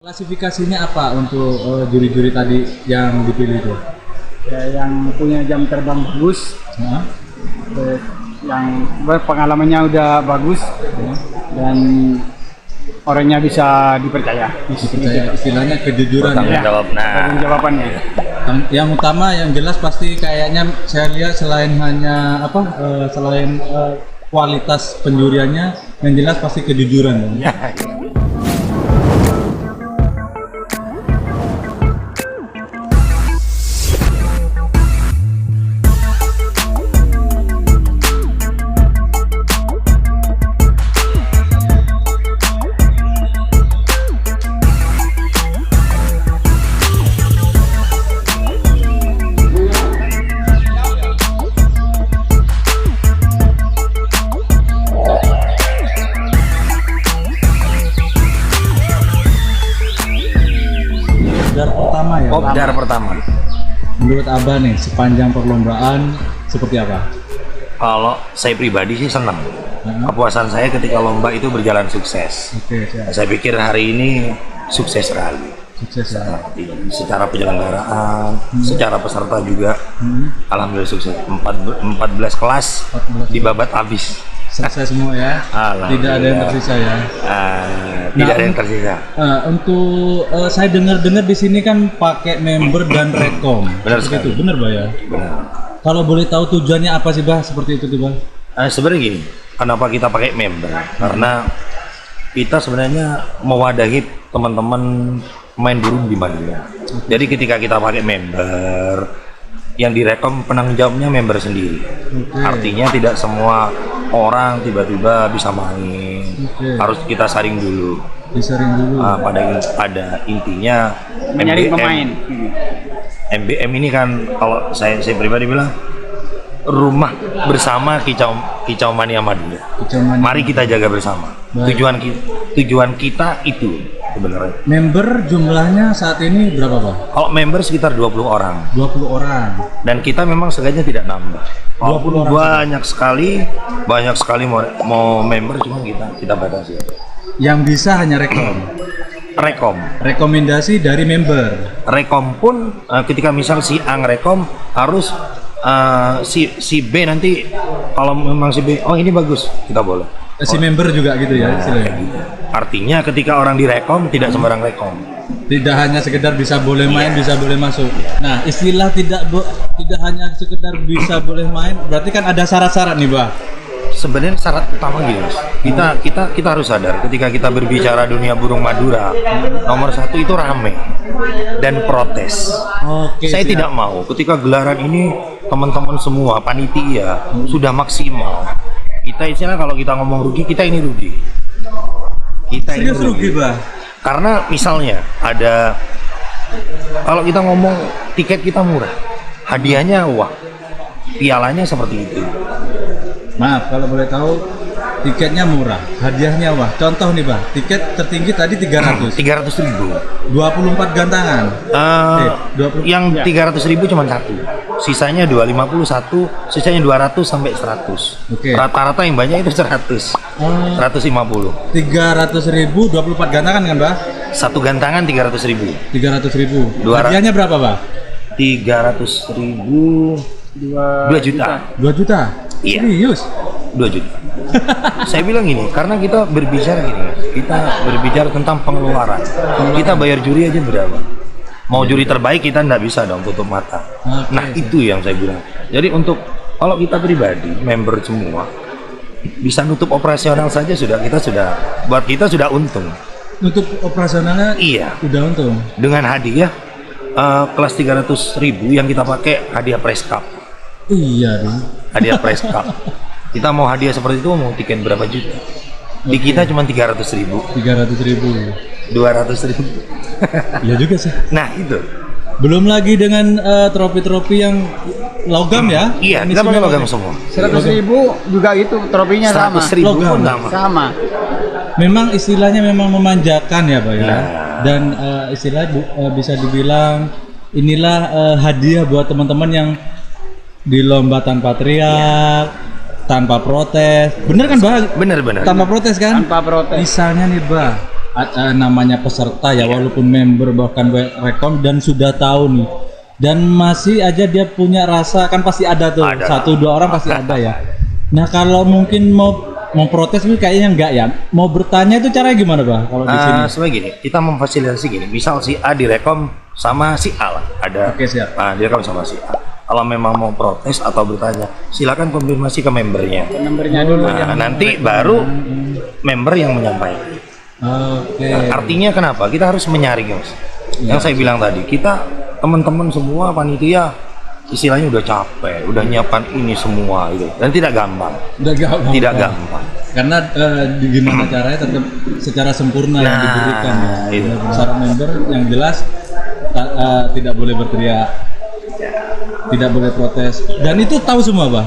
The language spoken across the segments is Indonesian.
Klasifikasinya apa untuk juri-juri tadi yang dipilih itu? Ya, yang punya jam terbang bagus, Nah, yang pengalamannya udah bagus, dan orangnya bisa dipercaya. dipercaya istilahnya kejujuran Tanggung ya. jawab. Tanggung jawabannya. Yang utama yang jelas pasti kayaknya saya lihat selain hanya selain kualitas penjuriannya, yang jelas pasti kejujuran dong. Ya. Dar pertama ya. Kopdar pertama. Menurut Abah nih sepanjang perlombaan seperti apa? Kalau saya pribadi sih senang. Kepuasan saya ketika lomba itu berjalan sukses. Oke, siap. Saya pikir hari ini sukses sekali. Sukses ya. Secara penyelenggaraan, secara peserta juga, alhamdulillah sukses. 14 kelas 14 dibabat habis. Sukses semua ya. Tidak ada yang tersisa ya. Tidak ada yang tersisa. Untuk saya dengar-dengar di sini kan pakai member dan rekom. Benar Seperti sekali. itu, benar Bah ya? Benar. Kalau boleh tahu tujuannya apa sih Bah seperti itu tuh Bah? Sebenarnya gini, kenapa kita pakai member? Karena kita sebenarnya mewadahi teman-teman main burung di Madura. Jadi ketika kita pakai member, yang direkom penanggung jawabnya member sendiri. Artinya tidak semua orang tiba-tiba bisa main. Harus kita saring dulu. Disaring dulu. Pada intinya Menyaring pemain. MBM ini kan kalau saya pribadi bilang rumah bersama Kicau Mania Madura. Kecaman. Mari kita jaga bersama. Baik. Tujuan kita itu sebenarnya. Member jumlahnya saat ini berapa Bah? Kalau member sekitar 20 orang 20 orang. dan kita memang sengaja tidak nambah. 20 orang banyak sekali mau member, cuma kita batasi. Yang bisa hanya rekom. Rekomendasi dari member. Rekom pun ketika misal si A ngerekom harus si B nanti kalau memang si B ini bagus kita boleh. Si member juga gitu ya istilahnya. Artinya ketika orang direkom tidak sembarang rekom. Tidak hanya sekedar bisa boleh main, bisa boleh masuk. Nah, istilah tidak hanya sekedar bisa boleh main, berarti kan ada syarat-syarat nih, Bah. Sebenarnya syarat utama gini, Mas. Kita harus sadar ketika kita berbicara dunia burung Madura, nomor satu itu rame dan protes. Oke. Saya siap. tidak mau ketika gelaran ini teman-teman semua panitia sudah maksimal. Kita istilah kalau kita ngomong rugi, kita ini rugi. Kita ini Serius rugi, Bah. Karena misalnya ada, kalau kita ngomong tiket kita murah, hadiahnya wah, pialanya seperti itu. Maaf kalau boleh tahu, tiketnya murah, hadiahnya wah. Contoh nih, Bah, tiket tertinggi tadi 300. 300.000. 24 gantangan. 20. Yang 300.000 cuma satu, sisanya 251, sisanya 200 sampai 100. Oke. Rata-rata yang banyak itu 100, 150. 300.000 24 gantangan kan, Bah? Satu gantangan 300.000. 300.000. 200. Hadiahnya berapa, Bah? 300.000, 2 juta. 2 juta. Iya. Serius? 2 juta. Saya bilang gini, karena kita berbicara gini, kita berbicara tentang pengeluaran. Kita bayar juri aja berapa? Mau juri terbaik kita nggak bisa dong tutup mata. Oke, Nah itu yang saya bilang. Jadi untuk kalau kita pribadi, member semua bisa nutup operasional saja buat kita sudah untung. Nutup operasionalnya Iya. udah untung. Dengan hadiah kelas 300.000 yang kita pakai hadiah press cup. Iya dong. Hadiah press cup. Kita mau hadiah seperti itu mau tiket berapa juta? Di kita cuma 300.000, 300.000. 200.000. Iya juga sih. Nah itu. Belum lagi dengan trofi-trofi yang logam ya? Iya, kita pakai logam semua. 100.000 juga itu trofinya sama. 100.000 Logam. pun sama. Sama. Memang istilahnya memang memanjakan ya, Pak ya. Nah. Dan istilah bisa dibilang inilah hadiah buat teman-teman yang di lomba tanpa teriak, tanpa protes. Bener kan, Bah? Bener-bener. Tanpa protes kan? Tanpa protes. Misalnya nih, Bah, namanya peserta ya, walaupun member bahkan rekom dan sudah tahu nih, dan masih aja dia punya rasa, kan pasti ada tuh, Ada. 1-2 orang pasti ada ya. Nah kalau mungkin mau protes ini kayaknya enggak ya, mau bertanya itu caranya gimana Pak kalau di sini? Sebenarnya gini, kita memfasilitasi gini, misal si A direkom sama si A lah, ada. Oke, siap. Direkom sama si A. Kalau memang mau protes atau bertanya, silakan konfirmasi ke membernya. Nomornya dulu Nah, nanti baru member yang menyampaikan. Oke. Artinya kenapa? Kita harus menyaring, Mas. Yang saya bilang tadi, kita teman-teman semua panitia istilahnya udah capek, udah nyiapkan ini semua gitu, dan tidak gampang. Udah gampang. Tidak gampang. Karena gimana caranya tetap secara sempurna yang diberikan ya. itu. Syarat member yang jelas tidak boleh berteriak, tidak boleh protes, dan itu tahu semua Pak.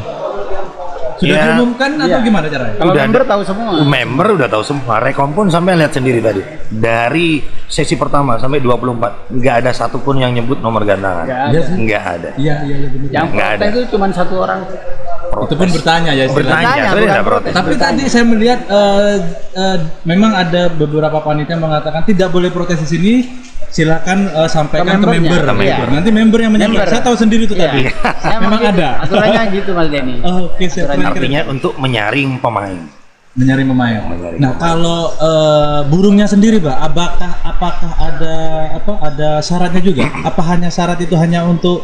Sudah Ya. diumumkan atau Iya. gimana caranya? Kalau Udah member ada. tahu semua. Member udah tahu semua. Rekom pun sampai lihat sendiri tadi. Dari sesi pertama sampai 24, nggak ada satupun yang nyebut nomor gantangan. Nggak Iya sih. Nggak ada. Iya benar. Yang Nggak protes ada. itu cuma 1 orang. Itu pun bertanya ya istilahnya. Bertanya, Bertanya, sebenarnya bukan nggak protes. protes. Tapi tadi saya melihat memang ada beberapa panitia mengatakan tidak boleh protes di sini. Silakan sampaikan ke membernya. member. Ke member. Nanti member yang menyampaikan. Member. Saya tahu sendiri itu tadi. Saya Memang gitu. ada. Aturannya gitu Mas Denny. Oke, siap. Aturannya Artinya untuk menyaring pemain. Mencari pemain. Mencari Nah, pemain. kalau burungnya sendiri, Pak, apakah ada syaratnya juga? Apa hanya syarat itu hanya untuk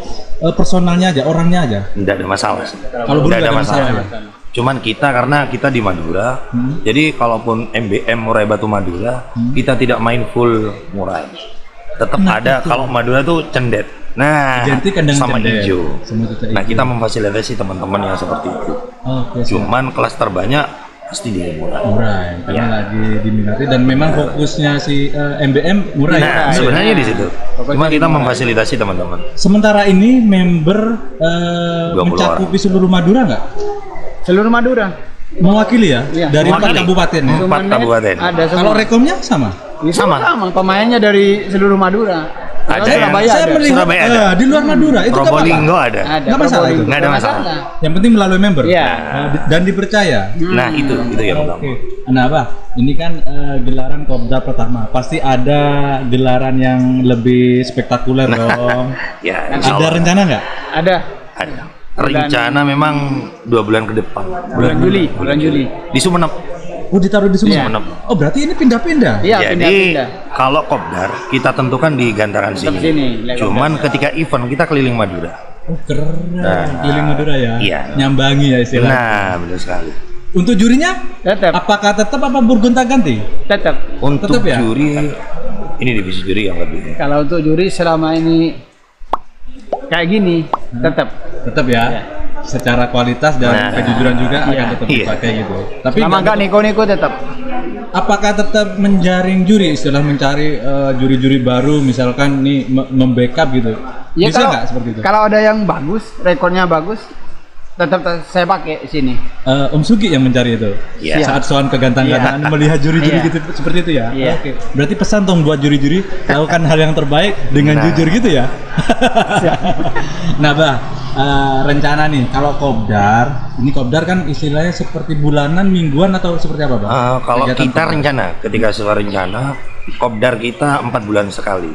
personalnya aja, orangnya aja? Nggak ada masalah sih. Kalau burung Nggak ada nggak ada masalah. masalah Cuman kita karena kita di Madura, jadi kalaupun MBM Murai Batu Madura, kita tidak main full murai. Tetap ada kalau Madura tuh cendet. Nah, Identik dengan sama cendet. hijau. Sama tutup Nah, hijau. kita memfasilitasi teman-teman yang seperti itu. Oke, siap. Cuman kelas terbanyak pasti di murai. Murai, karena Iya. lagi diminati dan memang fokusnya si MBM murai. Nah, ya? sebenarnya di situ. Pokoknya Cuma kita di murai. memfasilitasi teman-teman. Sementara ini member 20 mencakupi seluruh Madura nggak? Seluruh Madura. Mewakili ya? Iya, Dari 4 mewakili. kabupaten ya? Empat Sumenep kabupaten. Ada semua. Kalau rekomnya sama? Itu sama. Pemainnya dari seluruh Madura. Ada Kalau yang- Surabaya Saya ada. melihat Surabaya ada. di luar Madura itu nggak apa-apa. Probolinggo ada. Ada. Nggak masalah itu. Probolinggo. Nggak ada masalah. Yang penting melalui member. Iya. Dan dipercaya. Nah, itu yang utama. Oke. Nah, Pak, ini kan gelaran Kopda pertama. Pasti ada gelaran yang lebih spektakuler dong. Ya, Ada insya Allah. rencana nggak? Ada. Ada. Rencana memang 2 bulan ke depan. Bulan Juli. Di Sumenep. Oh, ditaruh di Iya. Sumenep. Oh, berarti ini pindah-pindah. Iya, Jadi pindah-pindah. kalau kopdar kita tentukan di gantaran Tetap sini. sini, Cuman ketika event kita keliling Madura. Oh, keren. Nah, Keliling Madura ya. iya. Nyambangi ya istilahnya. Nah, benar sekali. Untuk jurinya, Tetap. apakah tetap apa bergonta-ganti? Tetap. Untuk Tetap ya? juri, ini divisi juri yang lebih. Kalau untuk juri selama ini kayak gini, tetap. Tetap ya. Iya. Secara kualitas dan Nah. kejujuran juga Iya. akan tetap Iya. dipakai gitu. Tapi Selama nggak- nggak niko-niko tetap. apakah tetap menjaring juri, istilah mencari juri-juri baru, misalkan nih membackup gitu? Ya, Bisa kalau- nggak seperti itu? Kalau ada yang bagus, rekornya bagus, tetap saya pakai sini. Om Sugi yang mencari itu. Iya. Saat soal kegantangan melihat juri-juri Iya. gitu seperti itu ya. Iya. Oke. Berarti pesan dong buat juri-juri lakukan hal yang terbaik dengan Nah. jujur gitu ya. Nah, Bah, rencana nih kalau kopdar, ini kopdar kan istilahnya seperti bulanan, mingguan atau seperti apa, Bang? Kalau Kegiatan kita kopdar. rencana, ketika sesuai rencana, kopdar kita 4 bulan sekali.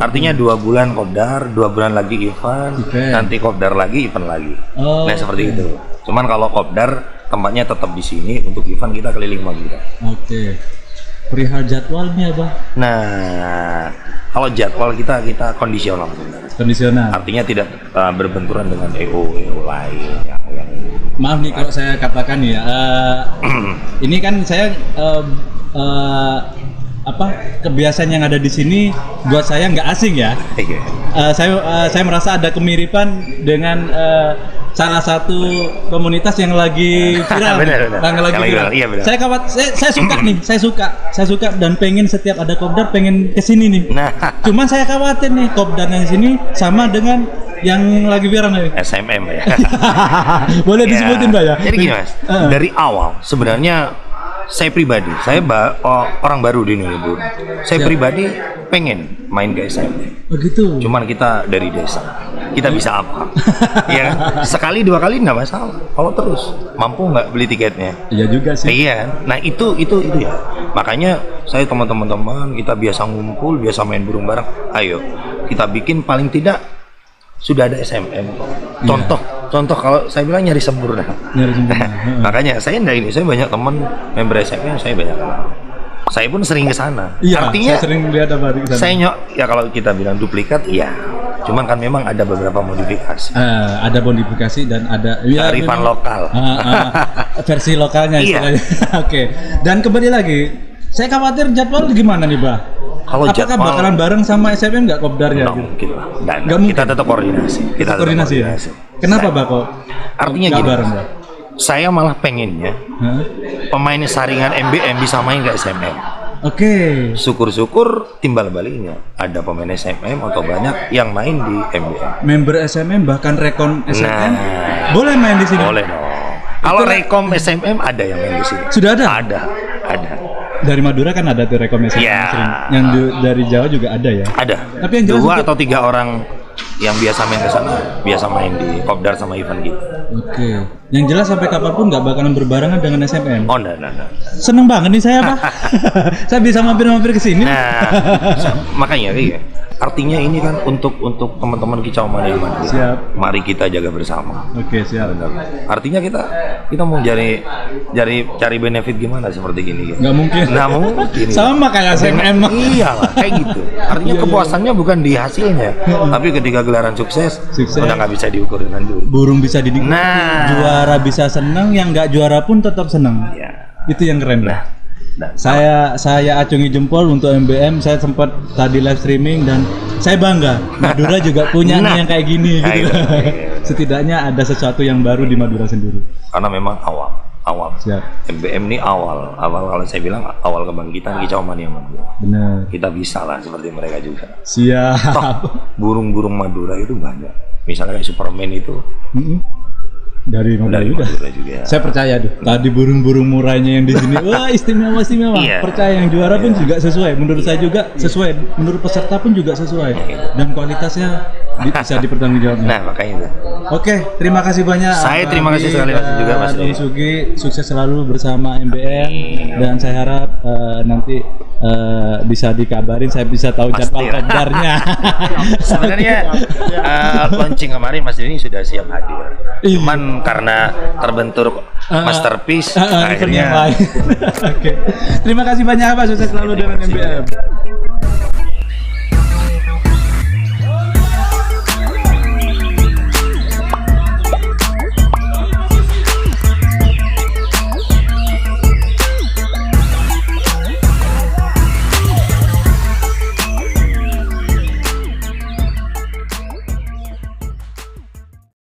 Artinya 2 bulan kopdar, 2 bulan lagi event, Event. nanti kopdar lagi, event lagi. Oh, Nah seperti oke. itu. Cuman kalau kopdar tempatnya tetap di sini, untuk event kita keliling Madura. Oke. Perihal jadwalnya, Bang, Nah, kalau jadwal kita kondisional sebenarnya. kondisional. Artinya tidak berbenturan dengan EO lain yang Maaf nih kalau saya katakan ya, ini kan saya kebiasaan yang ada di sini buat saya nggak asing ya. Saya merasa ada kemiripan dengan salah satu komunitas yang lagi viral. Benar. Yang lagi Yang viral. iya, benar. Saya suka nih, saya suka dan pengen setiap ada kopdar pengen kesini nih. Nah, Cuman saya khawatir nih kopdarnya di sini sama dengan yang lagi viral nih. SMM ya. Boleh disebutin, Mbak ya? Jadi gini Mas, Eh. dari awal sebenarnya saya pribadi, orang baru di Nilai Burung. Saya pribadi pengen main ke SMM. Begitu. Cuman kita dari desa, kita bisa apa? Ya kan? Sekali 2 kali nggak masalah. Kalau terus mampu nggak beli tiketnya? Iya juga sih. Iya kan? Nah itu ya. Makanya saya teman-teman kita biasa ngumpul, biasa main burung bareng. Ayo kita bikin paling tidak sudah ada SMM. Contoh kalau saya bilang nyari sempurna. Makanya saya banyak teman member SMM, saya banyak kenal. Saya pun sering ke sana. Iya, artinya saya sering lihat apa di sana. saya ya kalau kita bilang duplikat, ya. Cuman kan memang ada beberapa modifikasi. Ada modifikasi dan ada kearifan lokal. Versi lokalnya Iya. istilahnya. Oke. Dan kembali lagi, saya khawatir jadwal gimana nih, Bah? Kalau apakah jadwal bakalan bareng sama SMM nggak kopdarnya? nggak mungkin lah. Nggak, Nggak mungkin. kita tetap koordinasi. Kita tetap Koordinasi ya. Kenapa, Bah, kok? Artinya nggak gini. bareng, Bah? Saya malah pengennya pemain saringan MBM bisa main ke SMM. Oke. Syukur-syukur timbal baliknya ada pemain SMM atau banyak yang main di MBM. Member SMM bahkan rekon SMM Nah, boleh main di sini. boleh dong. Kalau rekom SMM ada yang main di sini. Sudah ada? Ada. Dari Madura kan ada tuh rekom SMM Ya. sering. Yang dari Jawa juga ada ya. Ada. Tapi yang jelas 2 untuk- atau 3 orang yang biasa main ke sana, biasa main di Kopdar sama event gitu. Oke. Yang jelas sampai kapanpun nggak bakalan berbarengan dengan SMM. Oh, enggak. Seneng banget nih saya, Pak. Saya bisa mampir-mampir ke sini. Nah, makanya iya. Artinya ini kan untuk teman-teman kicau mania Madura. Siap. Mari kita jaga bersama. Oke, siap. Artinya kita mau cari benefit gimana seperti gini gitu. Nggak mungkin. Nggak mungkin. Sama kayak SMM. Iyalah, kayak gitu. Artinya Iya. kepuasannya bukan di hasilnya, tapi ketika gelaran sukses. Udah nggak bisa diukur dengan duit. Burung bisa didik. Nah. Juara bisa seneng, yang nggak juara pun tetap seneng. Ya. Itu yang keren. Nah, Saya acungi jempol untuk MBM. Saya sempat tadi live streaming dan saya bangga. Madura juga punya nih yang kayak gini gitu. Iya. Setidaknya ada sesuatu yang baru di Madura sendiri. karena memang awal. Siap. MBM ini awal kalau saya bilang awal kebangkitan kicau mania Madura. Benar. Kita bisa lah seperti mereka juga. Siap. Toh, burung-burung Madura itu banyak. Misalnya kayak Superman itu Dari Madura juga. juga. Saya percaya tuh. Tadi burung-burung murainya yang di sini, wah istimewa. Iya. Percaya yang juara pun juga sesuai. Menurut saya juga sesuai. Menurut peserta pun juga sesuai. Dan kualitasnya bisa dipertanggungjawabkan. Nah, makanya itu. Oke, terima kasih banyak. Saya terima kasih sekali lagi juga, Mas Om Lee. Sugi, sukses selalu bersama MBM dan saya harap nanti bisa dikabarin, saya bisa tahu jadwal Pasti lah. kopdarnya. Sebenarnya launching kemarin Mas ini sudah siap hadir. Iya. Cuman karena terbentur masterpiece Event yang akhirnya lain. Oke. Terima kasih banyak Pak, sukses selalu dengan MBM.